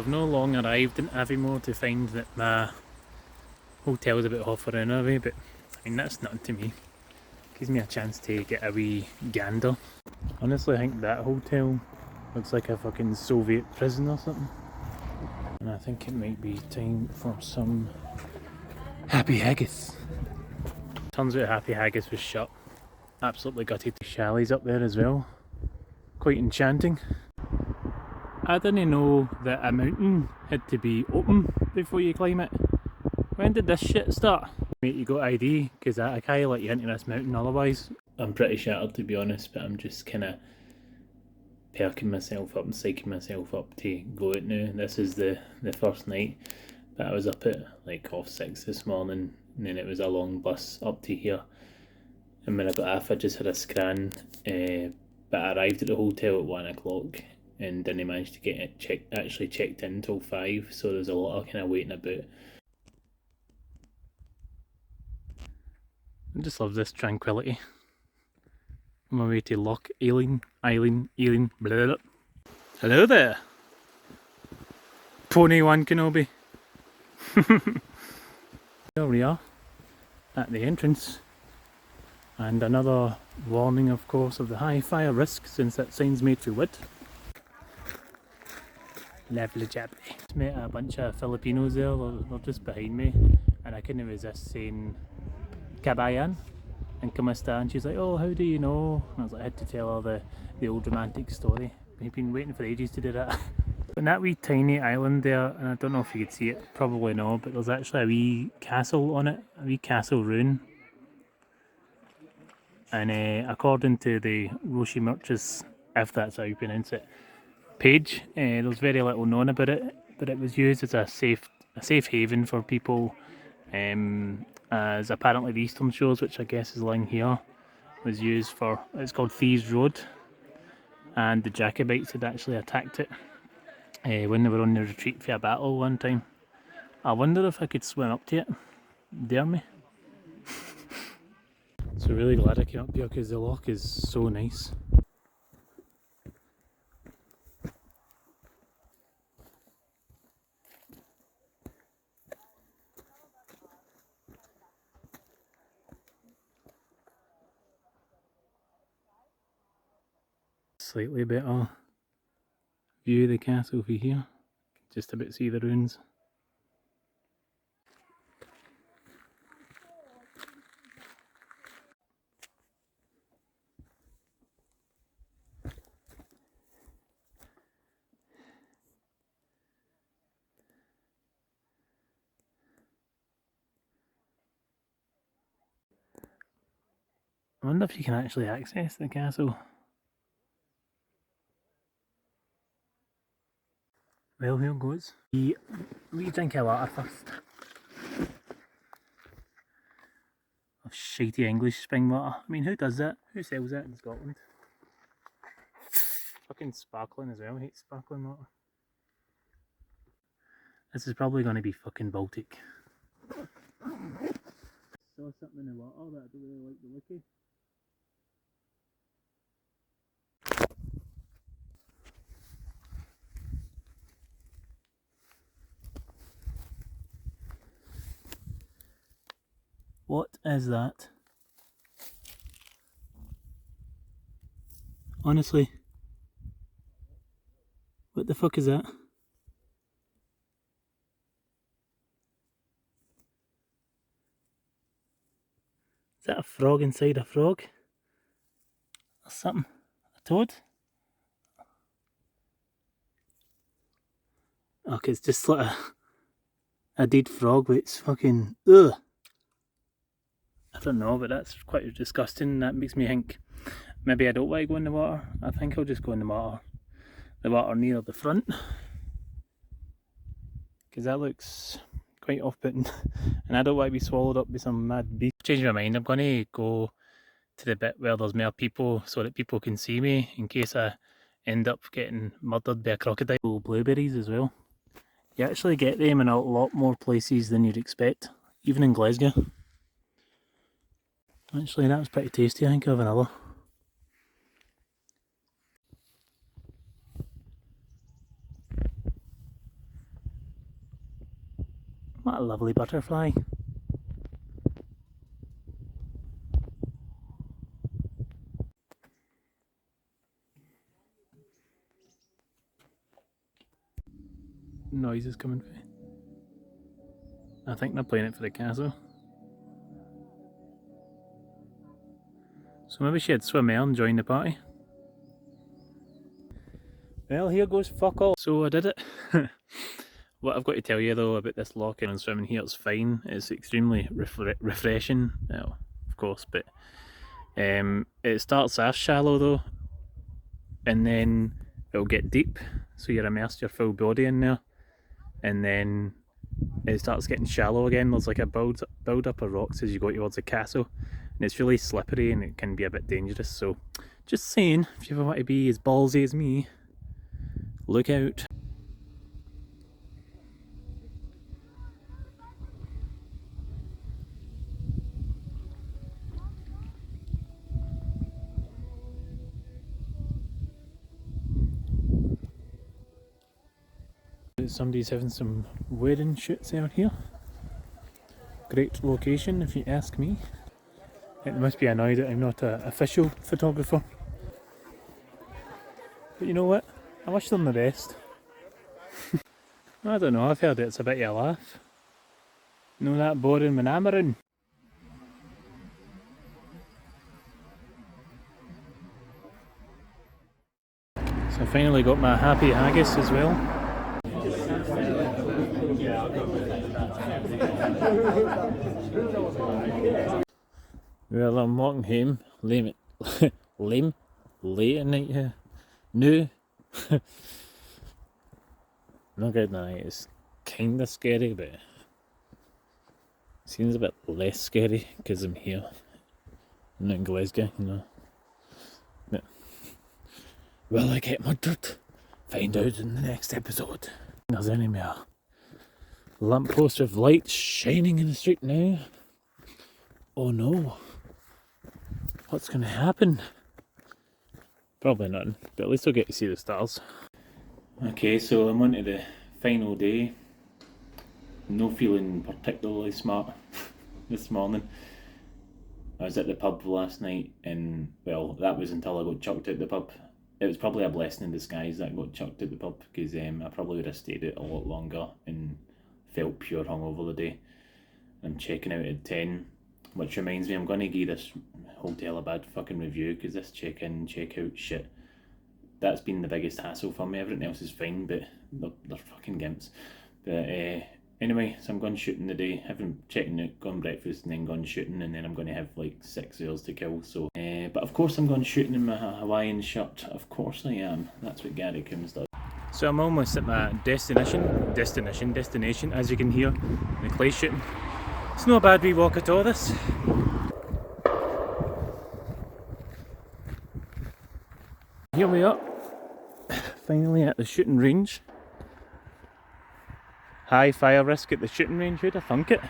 I've no long arrived in Aviemore to find that my hotel's about half an hour away, but I mean that's nothing to me. Gives me a chance to get a wee gander. Honestly, I think that hotel looks like a fucking Soviet prison or something. And I think it might be time for some Happy Haggis. Turns out Happy Haggis was shut. Absolutely gutted. Chalets up there as well. Quite enchanting. I didn't know that a mountain had to be open before you climb it. When did this shit start? Mate, you got ID, because I can't let you into this mountain otherwise. I'm pretty shattered to be honest, but I'm just kind of perking myself up and psyching myself up to go out now. This is the first night, but I was up at like 6:30 this morning, and then it was a long bus up to here. And when I got off I just had a scran, but I arrived at the hotel at 1 o'clock and didn't manage to get it actually checked in until 5, so there's a lot of kind of waiting about. I just love this tranquility. On my way to Loch Eilean, blah, blah. Hello there, Pony One Kenobi. Here we are at the entrance, and another warning of course of the high fire risk since that sign's made for wood. Lovely jubbly. Just met a bunch of Filipinos there, they're just behind me, and I couldn't resist saying Kabayan and Kamasta, and she's like, oh, how do you know? And I was like, I had to tell her the old romantic story. We've been waiting for ages to do that. On that wee tiny island there, and I don't know if you could see it, probably no, but there's actually a wee castle on it, a wee castle ruin. And according to the Rothiemurchus, if that's how you pronounce it, page, there's very little known about it, but it was used as a safe haven for people, as apparently the Eastern Shores, which I guess is lying here, was used for, it's called Thieves Road, and the Jacobites had actually attacked it when they were on the retreat for a battle one time. I wonder if I could swim up to it. Dare me? So really glad I came up here because the loch is so nice. Slightly better view of the castle from here. Just about see the ruins. I wonder if you can actually access the castle. Well, here goes. We drink a water first. Of shitey English spring water. I mean, who does that? Who sells that in Scotland? Fucking sparkling as well. I hate sparkling water. This is probably going to be fucking Baltic. Saw something in the water that I don't really like the look of. What is that? Honestly, what the fuck is that? Is that a frog inside a frog? Or something? A toad? Okay, it's just like a dead frog, but it's fucking ugh. I don't know, but that's quite disgusting. That makes me think maybe I don't want to go in the water. I think I'll just go in the water near the front, because that looks quite off-putting, and I don't want to be swallowed up by some mad beast. Changed my mind. I'm going to go to the bit where there's more people so that people can see me in case I end up getting murdered by a crocodile. Blueberries as well. You actually get them in a lot more places than you'd expect, even in Glasgow. Actually, that was pretty tasty. I think I'll have another. What a lovely butterfly. Noise is coming through. I think they're playing it for the castle. So maybe she'd swim out and join the party. Well, here goes fuck all. So I did it. What I've got to tell you though about this locking and swimming here, it's fine. It's extremely refreshing, well, of course, but it starts as shallow though, and then it'll get deep, so you're immersed your full body in there, and then it starts getting shallow again. There's like a build up of rocks as you go towards the castle, and it's really slippery and it can be a bit dangerous. So just saying, if you ever want to be as ballsy as me, look out. Somebody's having some wedding shoots out here. Great location if you ask me. It must be annoyed that I'm not an official photographer. But you know what? I wish them the best. I don't know, I've heard it's a bit of a laugh. No, that boring manamoring. So I finally got my happy haggis as well. Well, I'm walking home, late at night here. No. Not good night, it's kinda scary, but it seems a bit less scary because I'm here. I'm not in Glasgow, you know. But will I get murdered? Find out in the next episode. There's any more lamppost of light shining in the street now. Oh no. What's going to happen? Probably nothing, but at least I'll get to see the stars. Okay, so I'm on to the final day. No feeling particularly smart this morning. I was at the pub last night and, well, that was until I got chucked at the pub. It was probably a blessing in disguise that I got chucked at the pub, because I probably would have stayed out a lot longer and felt pure hungover the day. I'm checking out at 10, which reminds me I'm going to give this hotel a bad fucking review, because this check-in, check-out shit, that's been the biggest hassle for me. Everything else is fine, but they're fucking gimps. But anyway, so I'm going shooting today, checking out, going breakfast and then going shooting, and then I'm going to have like 6 hours to kill. So, but of course I'm going shooting in my Hawaiian shirt. Of course I am. That's what Gary Coombs does. So I'm almost at my destination, as you can hear, the clay shooting. It's not a bad wee walk at all, this. Here we are, finally at the shooting range. High fire risk at the shooting range, who'd have thunk it?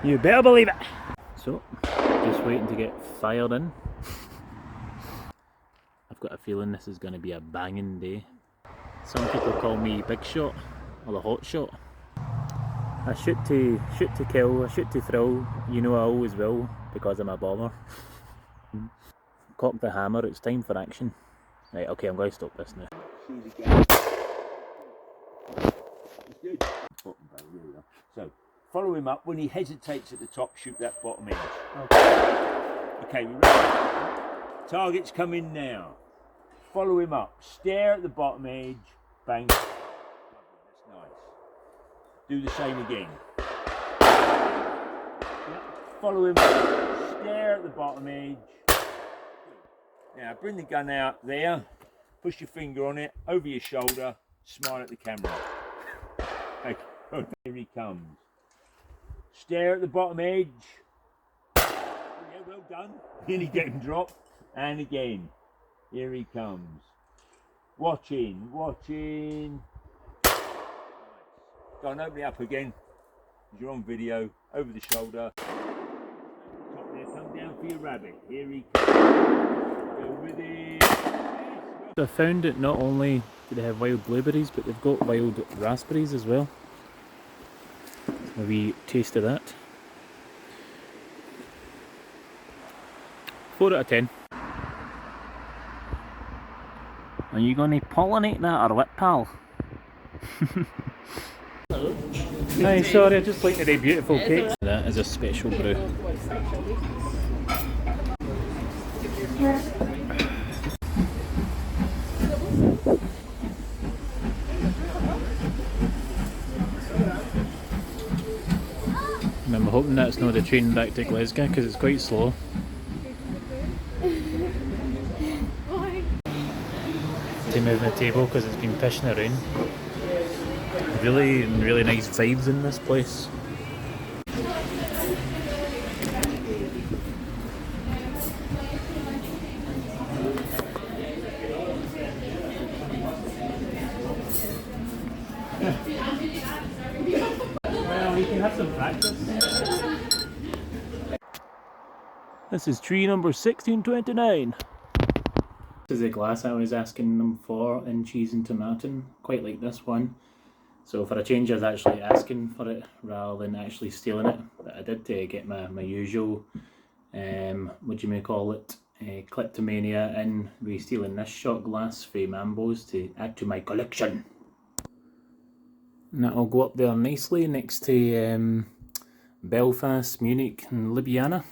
You better believe it! So, just waiting to get fired in. I've got a feeling this is going to be a banging day. Some people call me Big Shot, or the Hot Shot. I shoot to kill, I shoot to thrill, you know I always will, because I'm a bomber. Cock the hammer, it's time for action. Right, okay, I'm going to stop this now. So, follow him up. When he hesitates at the top, shoot that bottom edge. Okay, we ready? Target's coming now. Follow him up. Stare at the bottom edge. Bang. Lovely, that's nice. Do the same again. Follow him up. Stare at the bottom edge. Now, bring the gun out there. Push your finger on it. Over your shoulder. Smile at the camera. Okay. Here he comes. Stare at the bottom edge. Yeah, well done. Nearly getting dropped. And again. Here he comes. Watching. Nice. Go on, open it up again. You're on video. Over the shoulder. Top there. Come down for your rabbit. Here he comes. Go with it. I found that not only do they have wild blueberries, but they've got wild raspberries as well. a wee taste of that. 4 out of 10. Are you going to pollinate that or what, pal? Hi, sorry, I just like the beautiful cake. That is a special brew. And I'm hoping that's not the train back to Glasgow because it's quite slow. To move the table because it's been pissing around. Really nice vibes in this place. Well, we can have some practice. This is tree number 1629. This is the glass I was asking them for in cheese and tomato. Quite like this one. So for a change I was actually asking for it rather than actually stealing it. But I did get my usual, what do you may call it, kleptomania in re-stealing this shot glass for Mambo's to add to my collection. And that'll go up there nicely next to Belfast, Munich and Ljubljana.